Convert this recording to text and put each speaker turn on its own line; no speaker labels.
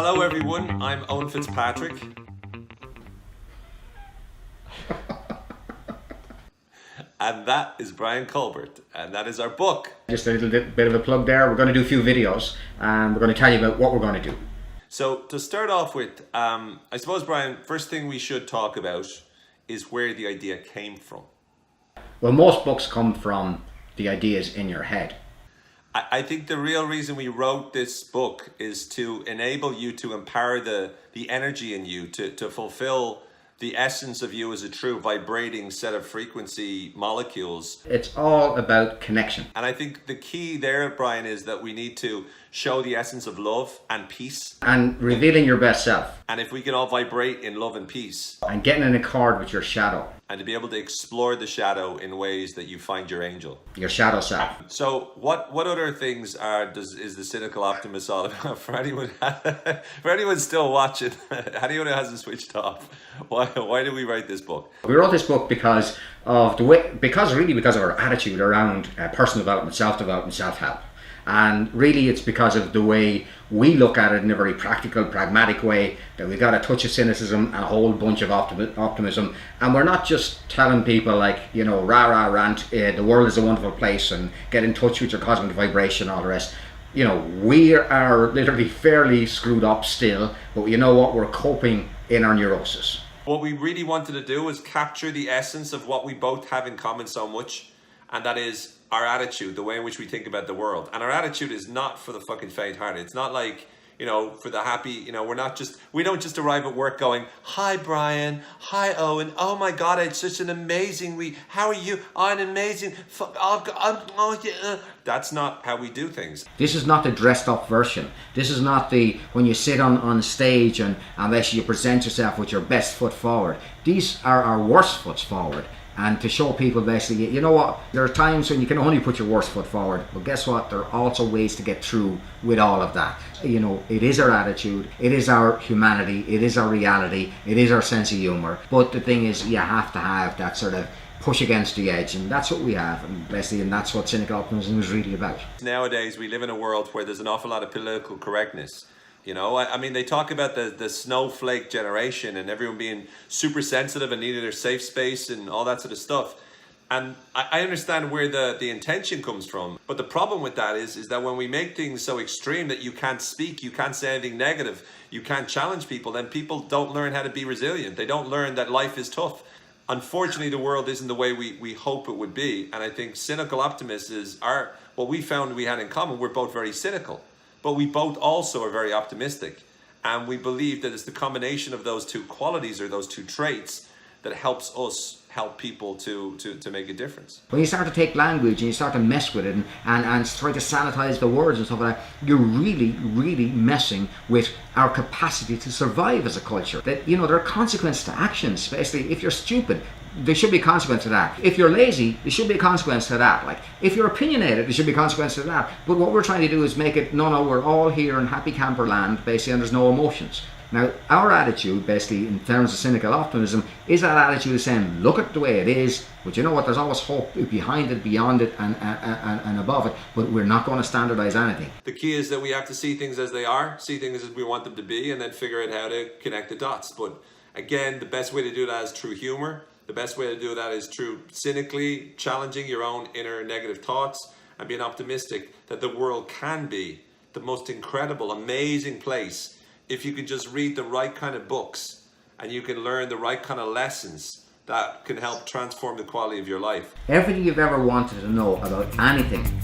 Hello everyone, I'm Owen Fitzpatrick. And that is Brian Colbert, and that is our book.
Just a little bit of a plug there. We're going to do a few videos and we're going to tell you about what we're going to do.
So to start off with, I suppose, Brian, first thing we should talk about is where the idea came from.
Well, most books come from the ideas in your head.
I think the real reason we wrote this book is to enable you to empower the energy in you to fulfill the essence of you as a true vibrating set of frequency molecules.
It's all about connection.
And I think the key there, Brian, is that we need to show the essence of love and peace.
And revealing your best self.
And if we can all vibrate in love and peace.
And getting in accord with your shadow.
And to be able to explore the shadow in ways that you find your angel.
Your shadow self.
So what other things is the Cynical Optimist all about? For anyone still watching, anyone who hasn't switched off, why did we write this book?
We wrote this book because of because of our attitude around personal development, self-development, self-help. And really it's because of the way we look at it in a very practical, pragmatic way, that we got a touch of cynicism and a whole bunch of optimism. And we're not just telling people like, you know, rah rant, the world is a wonderful place and get in touch with your cosmic vibration and all the rest. You know, we are literally fairly screwed up still, but you know what, we're coping in our neurosis.
What we really wanted to do was capture the essence of what we both have in common so much, and that is our attitude, the way in which we think about the world. And our attitude is not for the fucking faint-hearted. It's not like, you know, for the happy, you know, we don't just arrive at work going, hi Brian, hi Owen, oh my God, it's such an amazing week, how are you? Oh, an amazing, That's not how we do things.
This is not the dressed up version. This is not the, when you sit on stage and unless you present yourself with your best foot forward. These are our worst foots forward. And to show people basically, you know what, there are times when you can only put your worst foot forward, but guess what, there are also ways to get through with all of that. You know, it is our attitude, it is our humanity, it is our reality, it is our sense of humor. But the thing is, you have to have that sort of push against the edge, and that's what we have, and basically, and that's what Cynical Optimism is really about.
Nowadays, we live in a world where there's an awful lot of political correctness. You know, I mean, they talk about the snowflake generation and everyone being super sensitive and needing their safe space and all that sort of stuff. And I understand where the intention comes from. But the problem with that is that when we make things so extreme that you can't speak, you can't say anything negative, you can't challenge people, then people don't learn how to be resilient. They don't learn that life is tough. Unfortunately, the world isn't the way we hope it would be. And I think Cynical Optimists what we found we had in common. We're both very cynical. But we both also are very optimistic, and we believe that it's the combination of those two qualities or those two traits that helps us help people to make a difference.
When you start to take language and you start to mess with it and try to sanitize the words and stuff like that, you're really, really messing with our capacity to survive as a culture. That, you know, there are consequences to actions. Basically, if you're stupid, there should be a consequence to that. If you're lazy, there should be a consequence to that. Like, if you're opinionated, there should be a consequence to that. But what we're trying to do is make it, no, we're all here in happy camper land, basically, and there's no emotions. Now, our attitude, basically, in terms of cynical optimism, is that attitude of saying, look at the way it is, but you know what, there's always hope behind it, beyond it, and above it, but we're not going to standardize anything.
The key is that we have to see things as they are, see things as we want them to be, and then figure out how to connect the dots. But again, the best way to do that is through humor. The best way to do that is through cynically challenging your own inner negative thoughts and being optimistic that the world can be the most incredible, amazing place if you can just read the right kind of books and you can learn the right kind of lessons that can help transform the quality of your life.
Everything you've ever wanted to know about anything